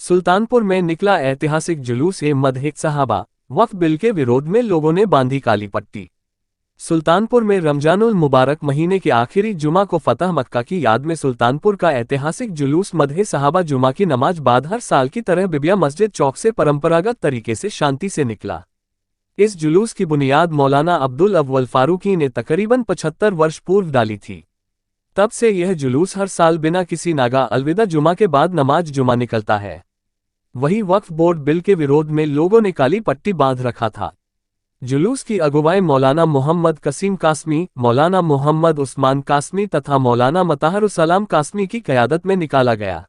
सुल्तानपुर में निकला ऐतिहासिक जुलूस ए मदह सहाबा। वक्फ बिल के विरोध में लोगों ने बांधी काली पट्टी। सुल्तानपुर में रमजानुल मुबारक महीने के आखिरी जुमा को फतह मक्का की याद में सुल्तानपुर का ऐतिहासिक जुलूस मदह सहाबा जुमा की नमाज बाद हर साल की तरह बिबिया मस्जिद चौक से परंपरागत तरीके से शांति से निकला। इस जुलूस की बुनियाद मौलाना अब्दुल अव्वल फारूकी ने तकरीबन 75 वर्ष पूर्व डाली थी। तब से यह जुलूस हर साल बिना किसी नागा अलविदा जुमा के बाद नमाज जुमा निकलता है। वहीं वक्फ बोर्ड बिल के विरोध में लोगों ने काली पट्टी बांध रखा था। जुलूस की अगुवाई मौलाना मोहम्मद कसीम कासमी, मौलाना मोहम्मद उस्मान कासमी तथा मौलाना मतहरुसलाम कासमी की क़यादत में निकाला गया।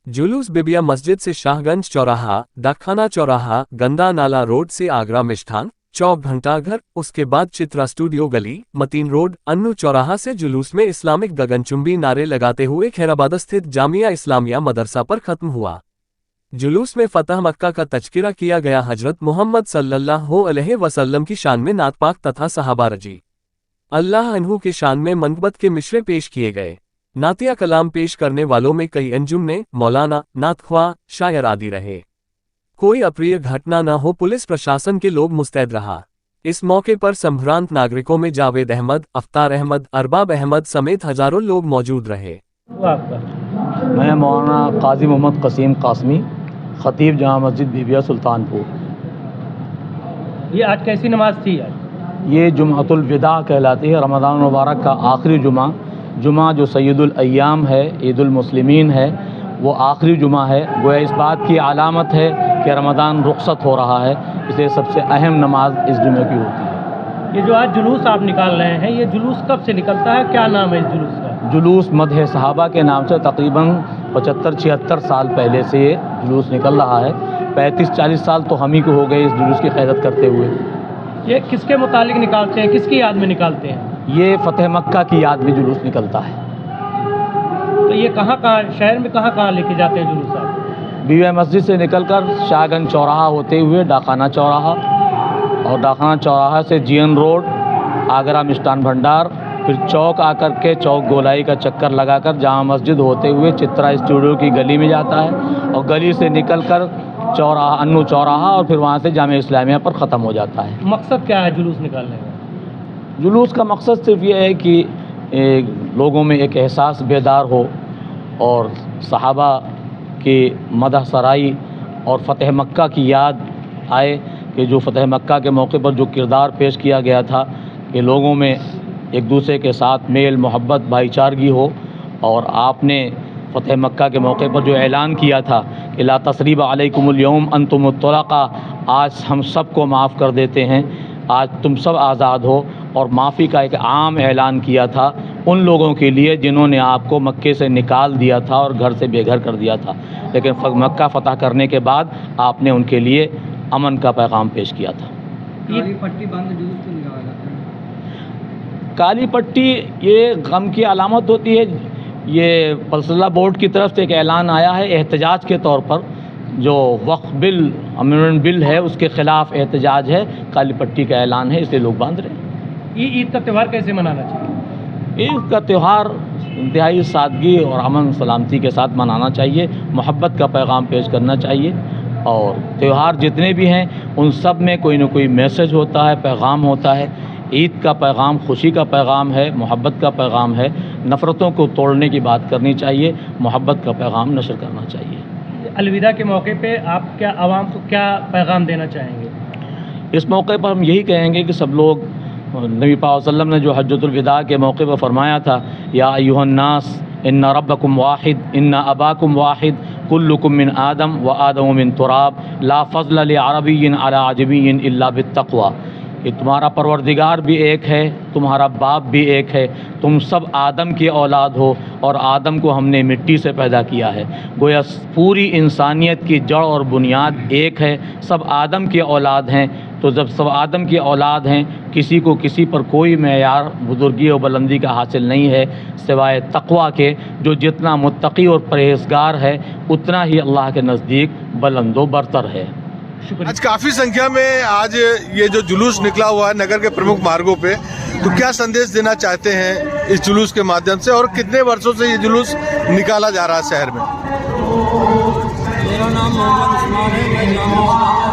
जुलूस बिबिया मस्जिद से शाहगंज चौराहा, डाकखाना चौराहा, गंदा नाला रोड से आगरा मिष्ठान चौक घंटाघर, उसके बाद चित्रा स्टूडियो गली, मतीन रोड, अन्नू चौराहा से जुलूस में इस्लामिक गगनचुंबी नारे लगाते हुए खैराबाद स्थित जामिया इस्लामिया मदरसा पर खत्म हुआ। जुलूस में फतह मक्का का तज़किरा किया गया। हजरत मोहम्मद सल्लल्लाहु अलैहि वसल्लम की शान में नात पाक तथा सहाबा रजी अल्लाह अन्हु के शान में मनक़बत के मिशरे पेश किए गए। नातिया कलाम पेश करने वालों में कई अंजुमने, मौलाना, नातख्वा, शायर आदि रहे। कोई अप्रिय घटना न हो, पुलिस प्रशासन के लोग मुस्तैद रहा। इस मौके पर संभ्रांत नागरिकों में जावेद अहमद, अफ्तार अहमद, अरबाब अहमद समेत हजारों लोग मौजूद रहे। मैं मौलाना काजी मोहम्मद कसीम कासमी, खतीब जामा मस्जिद बिबिया सुल्तानपुर। ये आज कैसी नमाज थी? ये जुम्अतुल विदा कहलाती है। रमज़ान मुबारक का आखिरी जुमा जो सैयदुल अय्याम है, ईदुल मुस्लिमीन है, वो आखिरी जुमा है। गोया इस बात की अलामत है कि रमज़ान रुखसत हो रहा है, इसलिए सबसे अहम नमाज इस जुमे की होती है। ये जो आज जुलूस आप निकाल रहे हैं, ये जुलूस कब से निकलता है? क्या नाम है इस जुलूस का? जुलूस मदह सहाबा के नाम से तकरीबन 75-76 साल पहले से ये जुलूस निकल रहा है। 35-40 साल तो हम ही को हो गए इस जुलूस की क़यादत करते हुए। ये किसके मुतालिक निकालते हैं, किसकी याद में निकालते हैं? ये फतह मक्का की याद में जुलूस निकलता है। तो ये कहाँ शहर में कहाँ लेके जाते हैं जुलूस आप? बिबिया मस्जिद से निकलकर शाहगंज चौराहा होते हुए डाकखाना चौराहा, और डाकखाना चौराहा से जीएन रोड, आगरा मिष्ठान भंडार, फिर चौक आकर के चौक गोलाई का चक्कर लगाकर जामा मस्जिद होते हुए चित्रा स्टूडियो की गली में जाता है, और गली से निकलकर चौराहा, अन्नू चौराहा, और फिर वहाँ से जामिया इस्लामिया पर ख़त्म हो जाता है। मकसद क्या है जुलूस निकालने का? जुलूस का मकसद सिर्फ ये है कि लोगों में एक एहसास बेदार हो और सहाबा की मदह सराई और फ़तह मक्का की याद आए कि जो फ़तह मक्का के मौके पर जो किरदार पेश किया गया था कि लोगों में एक दूसरे के साथ मेल मोहब्बत भाईचारगी हो। और आपने फ़तह मक्का के मौके पर जो ऐलान किया था कि ला तसरीब अलैकुमुल यौम अंतुमुत तुलक़ा, आज हम सब को माफ़ कर देते हैं, आज तुम सब आज़ाद हो, और माफ़ी का एक आम ऐलान किया था उन लोगों के लिए जिन्होंने आपको मक्के से निकाल दिया था और घर से बेघर कर दिया था, लेकिन मक्का फ़तह करने के बाद आपने उनके लिए अमन का पैगाम पेश किया था। काली पट्टी बांध जुलूस क्यों निकाला जाता है? काली पट्टी ये गम की अलामत होती है। ये फैसला बोर्ड की तरफ से एक ऐलान आया है एहतजाज के तौर पर, जो वक्फ बिल अमेंडमेंट बिल है उसके ख़िलाफ़ एहतजाज है, काली पट्टी का ऐलान है, इसलिए लोग बांध रहे हैं। ईद का त्यौहार कैसे मनाना चाहिए? ईद का त्यौहार इंतहाई सादगी और अमन सलामती के साथ मनाना चाहिए, मोहब्बत का पैगाम पेश करना चाहिए। और त्यौहार जितने भी हैं उन सब में कोई ना कोई मैसेज होता है, पैगाम होता है। ईद का पैगाम खुशी का पैगाम है, मोहब्बत का पैगाम है। नफ़रतों को तोड़ने की बात करनी चाहिए, मोहब्बत का पैगाम नशर करना चाहिए। अलविदा के मौके पे आप क्या आवाम को क्या पैगाम देना चाहेंगे? इस मौके पर हम यही कहेंगे कि सब लोग, नबी पाक वसल्लम ने जो हज्जतुल विदा के मौके पर फरमाया था, या अय्युहन्नास इन्ना रब्बकुम वाहिद इन्ना अबाकुम वाहिद कुल्लुकुम मिन आदम व आदम मिन तुराब ला फज़्ल लि अरबिय्यिन अला अजमिय्यिन इल्ला बित्तक़वा, कि तुम्हारा परवरदिगार भी एक है, तुम्हारा बाप भी एक है, तुम सब आदम की औलाद हो और आदम को हमने मिट्टी से पैदा किया है। गोया पूरी इंसानियत की जड़ और बुनियाद एक है, सब आदम की औलाद हैं। तो जब सब आदम की औलाद हैं, किसी को किसी पर कोई मेयार बुजुर्गी और बुलंदी का हासिल नहीं है सिवाय तक़वा के। जो जितना मुत्तक़ी और परहेज़गार है उतना ही अल्लाह के नज़दीक बुलंदो बरतर है। आज काफ़ी संख्या में आज ये जो जुलूस निकला हुआ है नगर के प्रमुख मार्गों पे, तो क्या संदेश देना चाहते हैं इस जुलूस के माध्यम से, और कितने वर्षों से ये जुलूस निकाला जा रहा है शहर में? नाम मोहम्मद उस्मान है। मैं जामा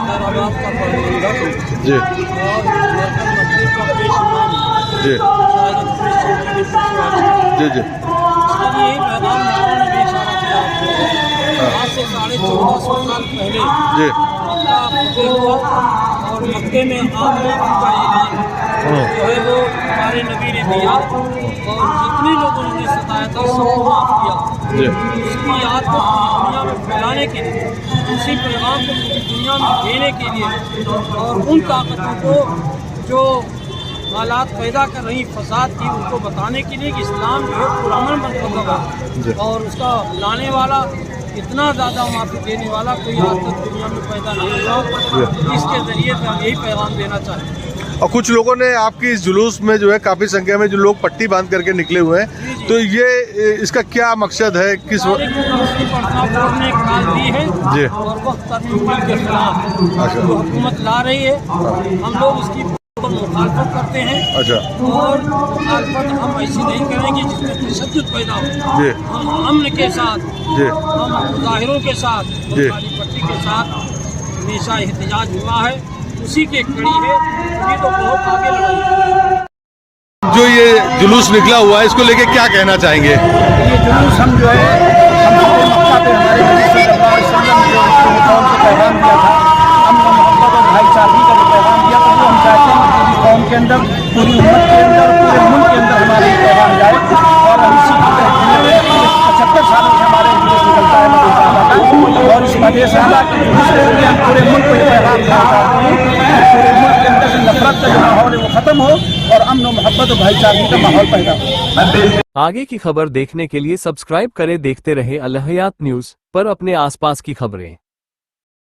खैराबाद का प्रबंधक हूँ जी और मरकज मस्जिद का पेश इमाम हूँ। जी शायद जी जी इसके लिए पैगाम मौलाना नबी साहब आज से 1450 साल पहले जी मक्का फतेह हुआ और मक्के में आमना का ऐलान जो है वो हमारे नबी ने दिया और जितने लोगों ने सताया था सबको माफ़ किया। जी उसकी याद को पूरी दुनिया में फैलाने के लिए, उसी पैगाम को पूरी दुनिया में देने के लिए और उन ताकतों को जो हालात पैदा कर रही फसाद की उनको बताने के लिए कि इस्लाम जो है पुरअमन मनतखब है और उसका लाने वाला इतना ज़्यादा माफ़ी देने वाला कोई आज तक दुनिया में पैदा नहीं हुआ। इसके ज़रिए से हम यही पैगाम देना चाहते हैं। और कुछ लोगों ने आपकी इस जुलूस में जो है काफी संख्या में जो लोग पट्टी बांध करके निकले हुए हैं, तो ये इसका क्या मकसद है? किस बोर्ड ने कॉल दी है जी और वह तरमीम के खिलाफ अच्छा जो हुकूमत ला रही है हम लोग उसकी मुखालफत करते हैं अच्छा और मुखालफत हम ऐसी नहीं करेंगे जिसमें तशद्दुद पैदा हो। जी हम अमन के साथ, जी हम मुजाहिरों के साथ, जी। काली पट्टी के साथ हमेशा एहतजाज हुआ है, उसी के कड़ी है। ये तो बहुत आगे लड़ाई। जो ये जुलूस निकला हुआ है इसको लेके क्या कहना चाहेंगे? ये जुलूस हम जो है हम मक्का पे हमारे नबी सल्लल्लाहु अलैहि वसल्लम ने जो कौम को पैगाम दिया था, अमन मोहब्बत और भाईचारगी का जो पैगाम दिया था, वो हम चाहते हैं कि पूरी कौम के अंदर, पूरी उम्मत के अंदर, पूरे मुल्क के अंदर हमारे ये पैगाम जाए और हम इसी की तरह 75 सालों से हमारे जुलूस निकलता है नबी साहब का और इस मदे साहब के जुलूस के जरिए हम पूरे मुल्क को ये पैगाम देना चाहते हैं कि पूरे मुल्क के अंदर से नफरत का जो माहौल है वो ख़त्म हो और अमन मोहब्बत और भाईचारगी का माहौल पैदा हो। आगे की खबर देखने के लिए सब्सक्राइब करें। देखते रहे अल हयात न्यूज़ पर अपने आसपास की खबरें।